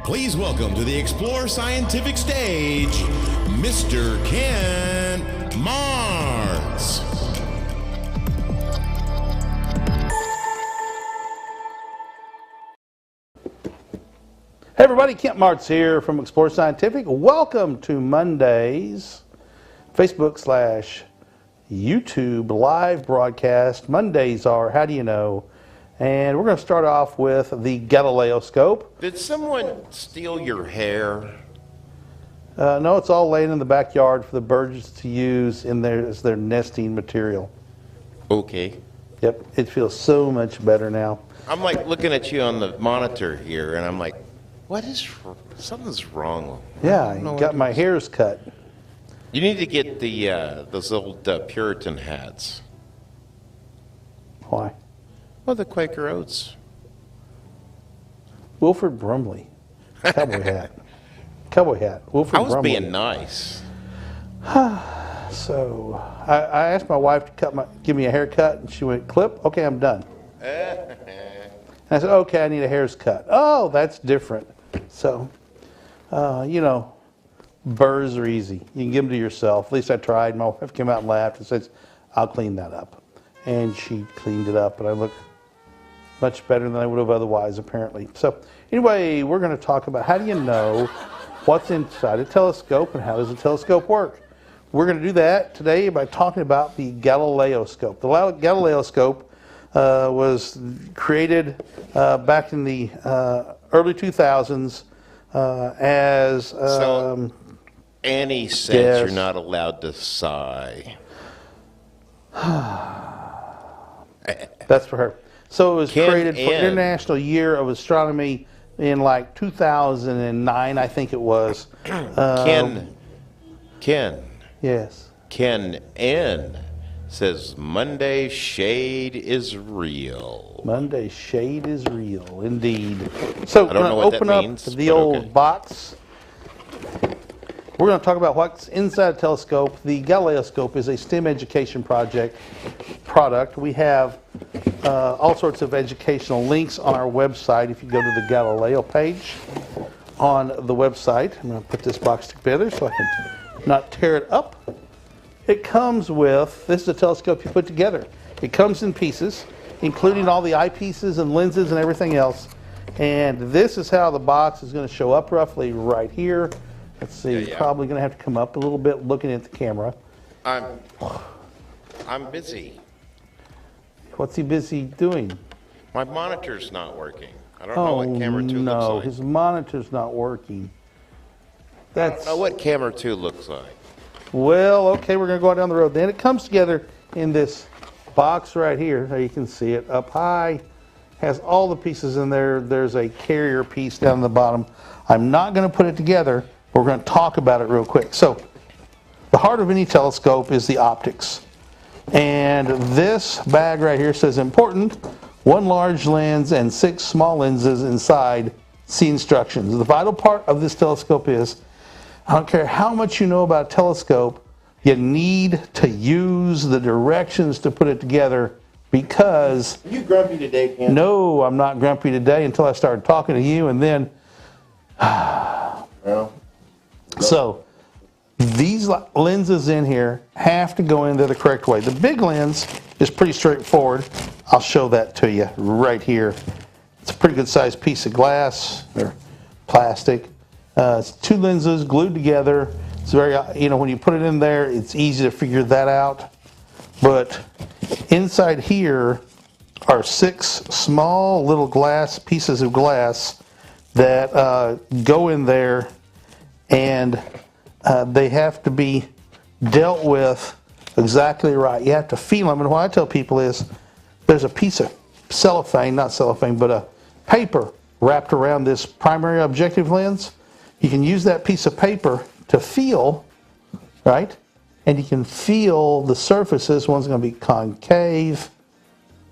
Please welcome to the Explore Scientific stage, Mr. Ken Marts. Hey everybody, Kent Marts here from Explore Scientific. Welcome to Monday's Facebook/YouTube live broadcast. Mondays are How Do You Know? And we're going to start off with the Galileo scope. Did someone steal your hair? No, it's all laying in the backyard for the birds to use as their nesting material. Okay. Yep, it feels so much better now. I'm like looking at you on the monitor here, and I'm like, something's wrong. Yeah, you got my hairs cut. You need to get those old Puritan hats. Why? Well, the Quaker Oats. Wilford Brumley. Cowboy hat. Cowboy hat. Wilford I was Brumley. being nice. So I asked my wife to give me a haircut, and she went, "Clip, okay, I'm done." And I said, "Okay, I need a hair's cut." "Oh, that's different." So, burrs are easy. You can give them to yourself. At least I tried. My wife came out and laughed and says, "I'll clean that up." And she cleaned it up, and I look much better than I would have otherwise, apparently. So anyway, we're going to talk about how do you know what's inside a telescope and how does a telescope work. We're going to do that today by talking about the Galileo scope. The Galileo scope was created back in the early 2000s as... So, Annie says yes. You're not allowed to sigh. That's for her. So it was created for N. International Year of Astronomy in like 2009, I think it was. Ken. Yes. Ken N. says Monday shade is real. Monday shade is real, indeed. So I don't know we're what going to that open means, up the but old okay. box. We're going to talk about what's inside a telescope. The Galileo scope is a STEM education product. We have all sorts of educational links on our website. If you go to the Galileo page on the website, I'm going to put this box together so I can not tear it up. It comes with, this is a telescope you put together. It comes in pieces, including all the eyepieces and lenses and everything else. And this is how the box is going to show up roughly right here. Let's see, Yeah. probably going to have to come up a little bit looking at the camera. I'm busy. What's he busy doing? My monitor's not working. I don't know what camera 2 no, looks like. his monitor's not working. I don't know what camera 2 looks like. Well, okay, we're going to go on down the road. Then it comes together in this box right here. There you can see it up high. Has all the pieces in there. There's a carrier piece down the bottom. I'm not going to put it together. We're going to talk about it real quick. So, the heart of any telescope is the optics. And this bag right here says important, 1 large lens and 6 small lenses inside. See instructions. The vital part of this telescope is, I don't care how much you know about a telescope, you need to use the directions to put it together because... Are you grumpy today, Ken? No, I'm not grumpy today until I started talking to you, and then... Well... So, these lenses in here have to go in there the correct way. The big lens is pretty straightforward. I'll show that to you right here. It's a pretty good sized piece of glass or plastic. It's 2 lenses glued together. It's very, when you put it in there, it's easy to figure that out. But inside here are 6 small little pieces of glass that go in there. And they have to be dealt with exactly right. You have to feel them. And what I tell people is there's a piece of cellophane, not cellophane, but a paper wrapped around this primary objective lens. You can use that piece of paper to feel, right? And you can feel the surfaces. One's going to be concave.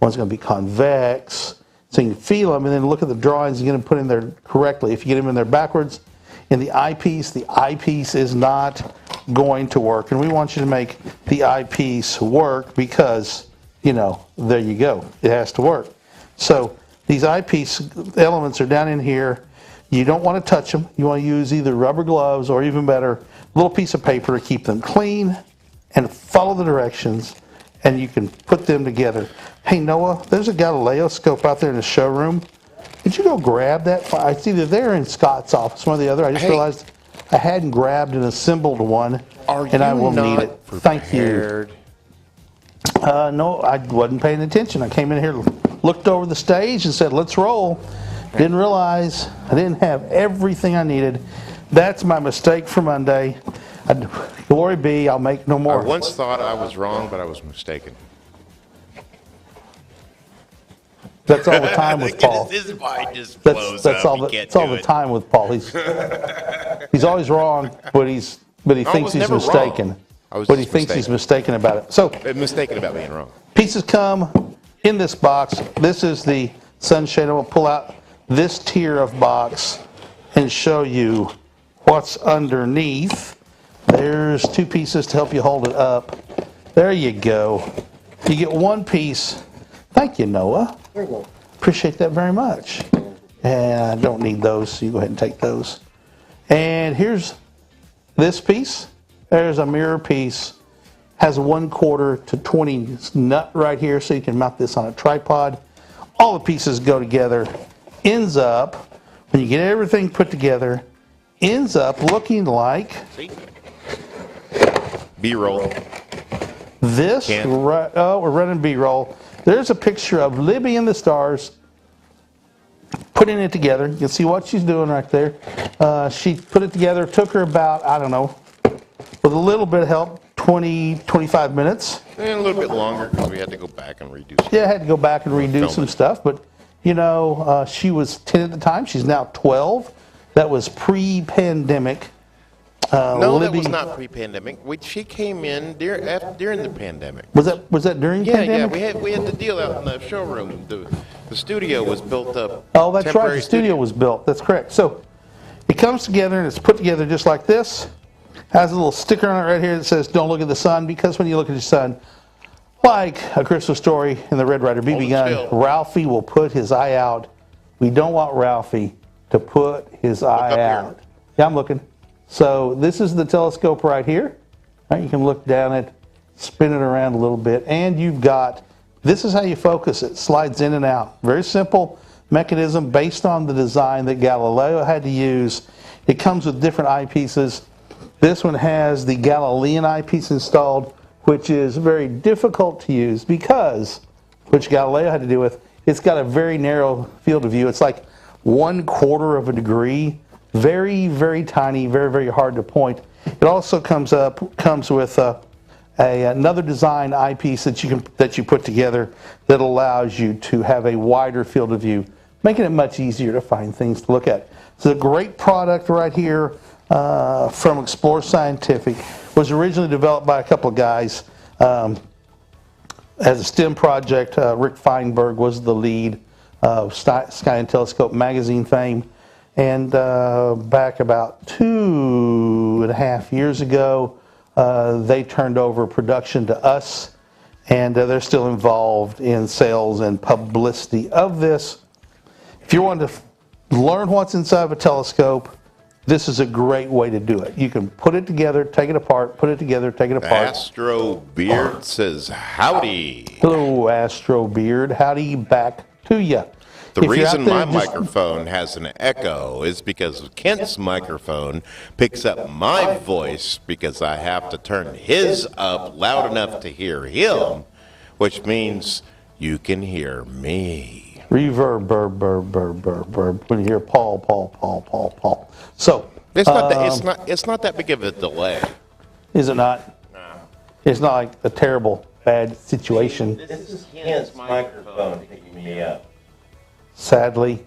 One's going to be convex. So you can feel them and then look at the drawings and get them put in there correctly. If you get them in there backwards, in the eyepiece is not going to work. And we want you to make the eyepiece work because, there you go. It has to work. So these eyepiece elements are down in here. You don't want to touch them. You want to use either rubber gloves or even better, a little piece of paper to keep them clean and follow the directions, and you can put them together. Hey, Noah, there's a Galileo scope out there in the showroom. Could you go grab that? It's either there in Scott's office, one or the other. I just realized I hadn't grabbed and assembled one, and I will need it. Thank you. No, I wasn't paying attention. I came in here, looked over the stage, and said, let's roll. Didn't realize I didn't have everything I needed. That's my mistake for Monday. Glory be, I'll make no more. I once thought I was wrong, but I was mistaken. That's all the time with Paul. His mind just blows That's up. all the time with Paul. He's always wrong, but he thinks he's mistaken. But he thinks he's mistaken about it. So mistaken about being wrong. Pieces come in this box. This is the sunshade. I'm going to pull out this tier of box and show you what's underneath. There's two pieces to help you hold it up. There you go. You get one piece. Thank you, Noah. Appreciate that very much. And I don't need those, so you go ahead and take those. And here's this piece. There's a mirror piece. Has a 1/4 to 20 nut right here, so you can mount this on a tripod. All the pieces go together. Ends up, when you get everything put together, ends up looking like B-roll. this. We're running B-roll. There's a picture of Levy and the stars putting it together. You can see what she's doing right there. She put it together. Took her about, I don't know, with a little bit of help, 20, 25 minutes. And a little bit longer because we had to go back and redo stuff. Yeah, I had to go back and redo some stuff. But, you know, she was 10 at the time. She's now 12. That was pre-pandemic. No, that was not pre-pandemic. She came in during the pandemic. Was that during pandemic? Yeah. We had the deal out in the showroom. The studio was built up. Oh, that's right. The studio was built. That's correct. So it comes together and it's put together just like this. Has a little sticker on it right here that says "Don't look at the sun," because when you look at the sun, like A Christmas Story and the Red Ryder BB gun, Ralphie will put his eye out. We don't want Ralphie to put his eye out. Yeah, I'm looking. So this is the telescope right here. Right, you can look down it, spin it around a little bit, and you've got, this is how you focus it. Slides in and out. Very simple mechanism based on the design that Galileo had to use. It comes with different eyepieces. This one has the Galilean eyepiece installed, which is very difficult to use because, which Galileo had to do with, it's got a very narrow field of view. It's like 1/4 of a degree. Very, very tiny, very, very hard to point. It also comes with another design eyepiece that you put together that allows you to have a wider field of view, making it much easier to find things to look at. It's a great product right here from Explore Scientific. It was originally developed by a couple of guys as a STEM project. Rick Feinberg was the lead of Sky and Telescope magazine fame. And back about 2.5 years ago, they turned over production to us, and they're still involved in sales and publicity of this. If you want to learn what's inside of a telescope, this is a great way to do it. You can put it together, take it apart, put it together, take it apart. Astro Beard says howdy. Hello, Astro Beard. Howdy back to you. The reason my microphone has an echo is because Kent's microphone picks up my voice because I have to turn his up loud enough to hear him, which means you can hear me. Reverb, burb, burb, burb, burb, burb. When you hear Paul, Paul, Paul, Paul, Paul. So it's not that big of a delay. Is it not? No. It's not like a terrible bad situation. This is Kent's microphone picking me up. Sadly.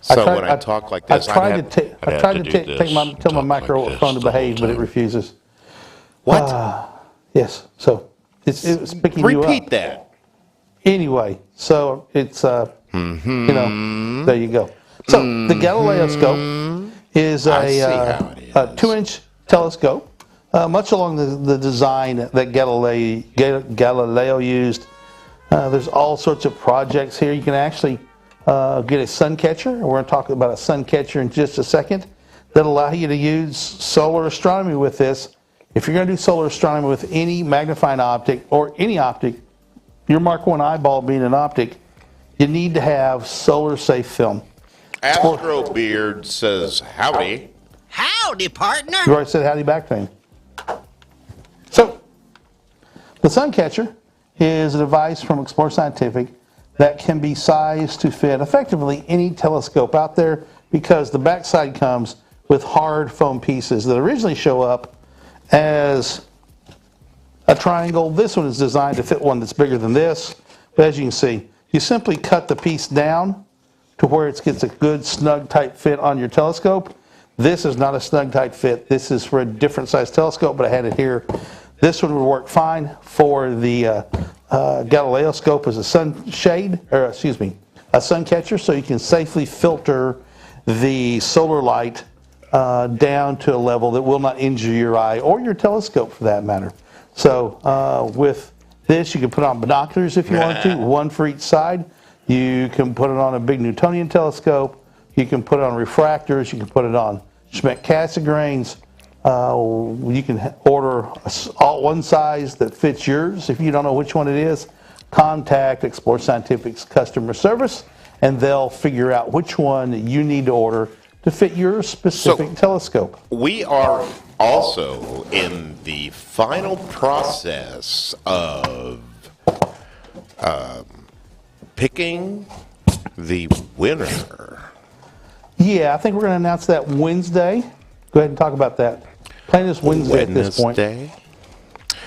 So when I talk like this, I tried to tell my microphone to behave, but it refuses. What? Yes. So it's picking you up. Repeat that. Anyway, so it's you know, there you go. So the Galileo scope is a 2-inch telescope, much along the design that Galileo used. There's all sorts of projects here. You can actually get a sun catcher. We're going to talk about a sun catcher in just a second. That'll allow you to use solar astronomy with this. If you're going to do solar astronomy with any magnifying optic or any optic, your Mark 1 eyeball being an optic, you need to have solar safe film. Astro Beard says howdy. Howdy, partner. You already said howdy back to him. So, the sun catcher is a device from Explore Scientific that can be sized to fit effectively any telescope out there, because the backside comes with hard foam pieces that originally show up as a triangle. This one is designed to fit one that's bigger than this. But as you can see, you simply cut the piece down to where it gets a good snug tight fit on your telescope. This is not a snug tight fit. This is for a different size telescope, but I had it here. This one would work fine for the Galileo scope as a sunshade, or excuse me, a sun catcher, so you can safely filter the solar light down to a level that will not injure your eye or your telescope for that matter. So with this, you can put on binoculars if you want to, one for each side. You can put it on a big Newtonian telescope. You can put it on refractors. You can put it on Schmidt Cassegrains. You can order one size that fits yours. If you don't know which one it is, contact Explore Scientific's customer service, and they'll figure out which one you need to order to fit your specific telescope. We are also in the final process of picking the winner. Yeah, I think we're going to announce that Wednesday. Go ahead and talk about that. Plan this Wednesday at this point.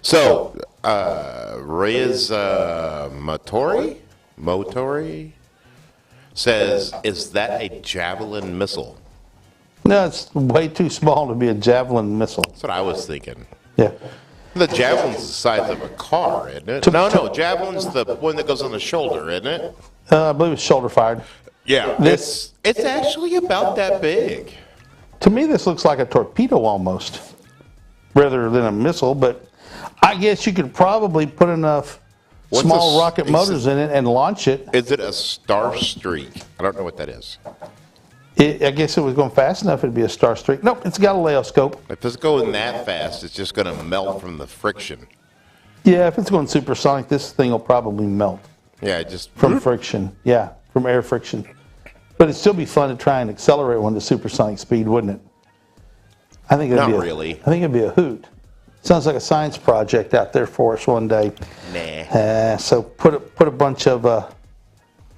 So, Reyes Motori says, is that a javelin missile? No, it's way too small to be a javelin missile. That's what I was thinking. Yeah. The javelin's the size of a car, isn't it? No, javelin's the one that goes on the shoulder, isn't it? I believe it's shoulder fired. Yeah, it's actually about that big. To me, this looks like a torpedo almost, rather than a missile, but I guess you could probably put enough small rocket motors in it and launch it. Is it a star streak? I don't know what that is. I guess it was going fast enough, it'd be a star streak. Nope, it's a Galileo scope. If it's going that fast, it's just going to melt from the friction. Yeah, if it's going supersonic, this thing will probably melt. Yeah, just from friction. Yeah, from air friction. But it'd still be fun to try and accelerate one to supersonic speed, wouldn't it? I think it'd I think it'd be a hoot. Sounds like a science project out there for us one day. Nah. So put a bunch of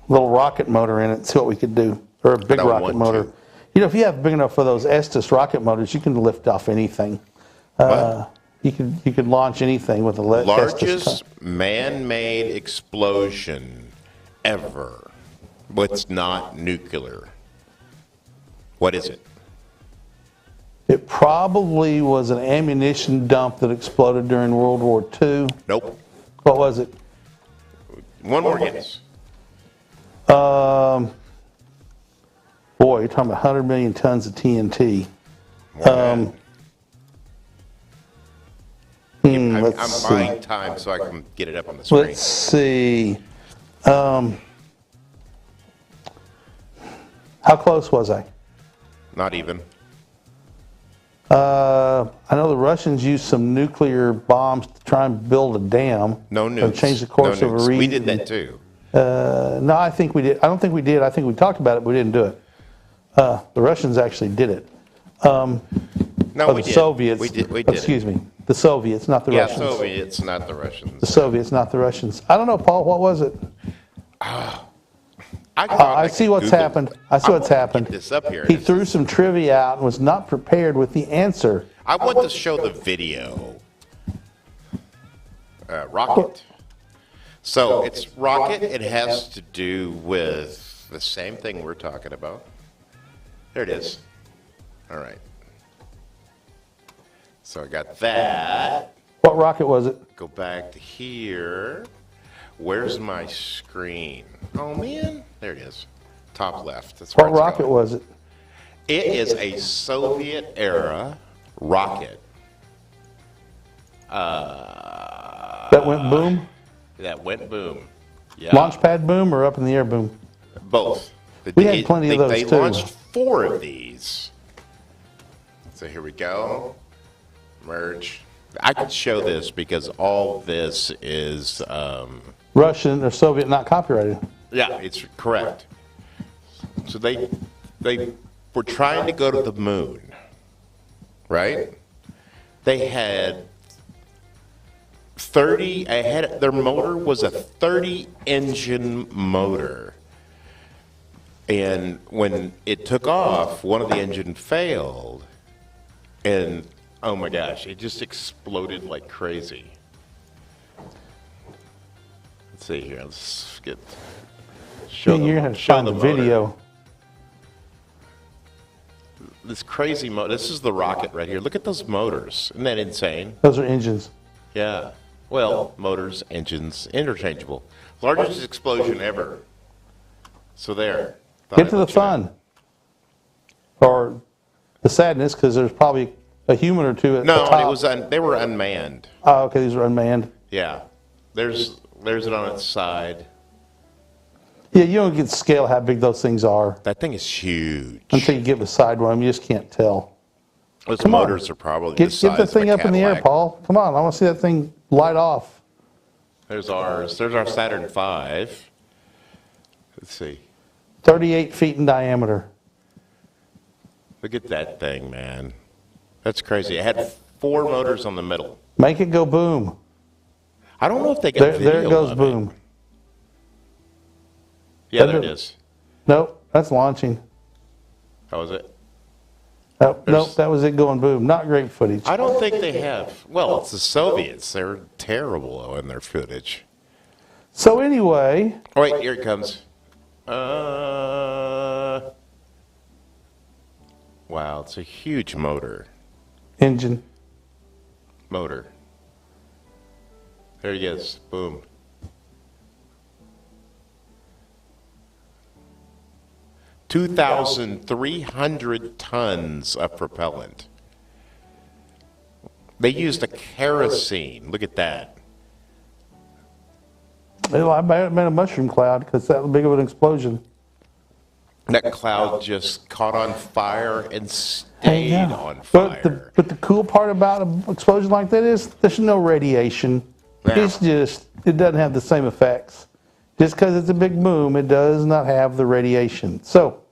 little rocket motor in it and see what we could do. Or a big rocket motor. You know, if you have big enough for those Estes rocket motors, you can lift off anything. You could launch anything with a largest man-made explosion ever. What's not nuclear? What is it? It probably was an ammunition dump that exploded during World War II. Nope. What was it? One more guess. Boy, you're talking about 100 million tons of TNT. I'm Let's see. buying time so I can get it up on the screen. Let's see. How close was I? Not even. I know the Russians used some nuclear bombs to try and build a dam. No nukes. To change the course of a region. We did that too. No, I think we did. I don't think we did. I think we talked about it, but we didn't do it. The Russians actually did it. No, we did. Soviets. We did. Excuse me. The Soviets, not the Russians. Yeah, Soviets, not the Russians. The Soviets, not the Russians. I don't know, Paul. What was it? I see what's happened. I see what's happened. Get this up here. He threw some trivia out and was not prepared with the answer. I want to show the video. Rocket. So it's rocket. It has to do with the same thing we're talking about. There it is. All right. So I got that. What rocket was it? Go back to here. Where's my screen? Oh, man. There it is. Top left. That's where What rocket was it? It is a Soviet-era rocket. That went boom? That went boom. Yeah. Launch pad boom or up in the air boom? Both. We had plenty of those, They too. launched 4 of these. So here we go. Merge. I could show this because all this is... Russian or Soviet, not copyrighted. yeah, it's correct. So they were trying to go to the moon, right? They had 30, their motor was a 30-engine motor. And when it took off, one of the engines failed. And, oh my gosh, it just exploded like crazy. Let's see here. Let's get... You're going to have to find the video. This crazy motor. This is the rocket right here. Look at those motors. Isn't that insane? Those are engines. Yeah. Well, motors, engines, interchangeable. Largest explosion ever. So there. Get to the fun. Or the sadness, because there's probably a human or two at the top. No, it was they were unmanned. Oh, okay, these are unmanned. Yeah. There's it on its side. Yeah, you don't get to scale how big those things are. That thing is huge. Until you get beside one, you just can't tell. Those motors are probably the size Get the thing of a up in the air, Cadillac. Paul. Come on, I want to see that thing light off. There's ours. There's our Saturn V. Let's see. 38 feet in diameter. Look at that thing, man. That's crazy. It had 4 motors on the middle. Make it go boom. I don't know if they got video There it goes of boom. Yeah, there it is. Nope, that's launching. How was it? Nope, that was it going boom. Not great footage. I don't think they have. Well, it's the Soviets. They're terrible in their footage. So anyway. Oh, wait, here it comes. Wow, it's a huge motor. Engine. Motor. There he is. Boom. $2,300 tons of propellant. They used a kerosene. Look at that. Well, I made a mushroom cloud because that big of an explosion. That cloud just caught on fire and stayed on But fire. the cool part about an explosion like that is there's no radiation. Yeah. It doesn't have the same effects. Just because it's a big boom, it does not have the radiation. So,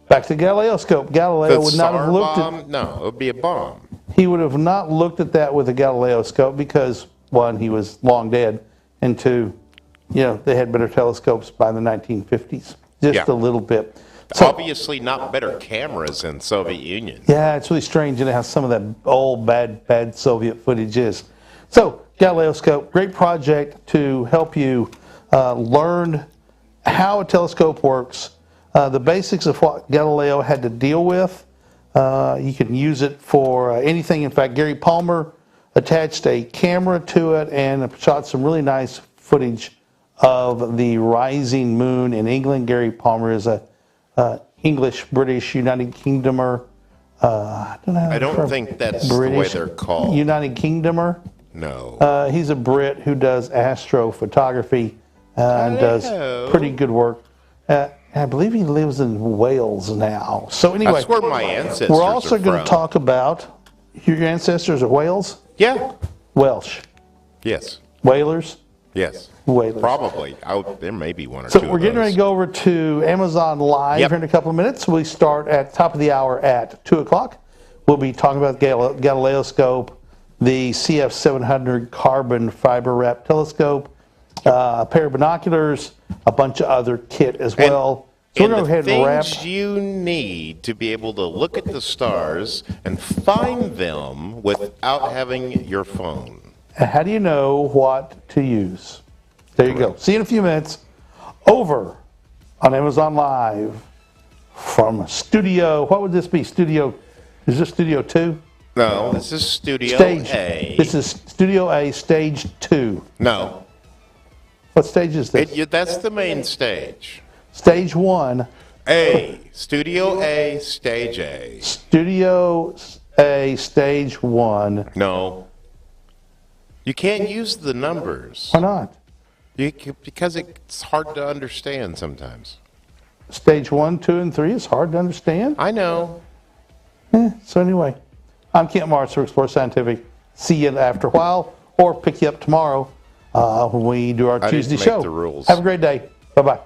back to the Galileo scope. Galileo would not have looked at... No, it would be a bomb. He would have not looked at that with a Galileo scope because, 1, he was long dead, and 2, they had better telescopes by the 1950s. Just a little bit. So, obviously not better cameras than Soviet Union. Yeah, it's really strange how some of that old, bad Soviet footage is. So, Galileo scope, great project to help you learn how a telescope works, the basics of what Galileo had to deal with. You can use it for anything. In fact, Gary Palmer attached a camera to it and shot some really nice footage of the rising moon in England. Gary Palmer is a English, British, United Kingdomer. I don't think that's British, the way they're called. United Kingdomer. No. He's a Brit who does astrophotography and does pretty good work. I believe he lives in Wales now. So anyway, that's where my ancestors we're also are going to from. talk about your ancestors are Wales? Yeah. Welsh. Yes. Whalers? Yes. Whalers. Probably. There may be one or So two we're of getting ready those. to go over to Amazon Live here in a couple of minutes. We start at top of the hour at 2 o'clock. We'll be talking about Galileo scope, the CF700 carbon fiber wrap telescope, a pair of binoculars, a bunch of other kit as well. So we're going to go ahead and wrap. Things you need to be able to look at the stars and find them without having your phone. And how do you know what to use? There you go. See you in a few minutes over on Amazon Live from Studio. What would this be? Studio? Is this Studio 2? No, this is Studio Stage A. This is Studio A, Stage 2. No. What stage is this? That's the main stage. Stage 1. A. Studio A, Stage A. Studio A, Stage 1. No. You can't use the numbers. Why not? Because it's hard to understand sometimes. Stage 1, 2, and 3 is hard to understand. I know. So anyway, I'm Kent Marts for Explore Scientific. See you after a while, or pick you up tomorrow when we do our Tuesday show. The rules. Have a great day. Bye-bye.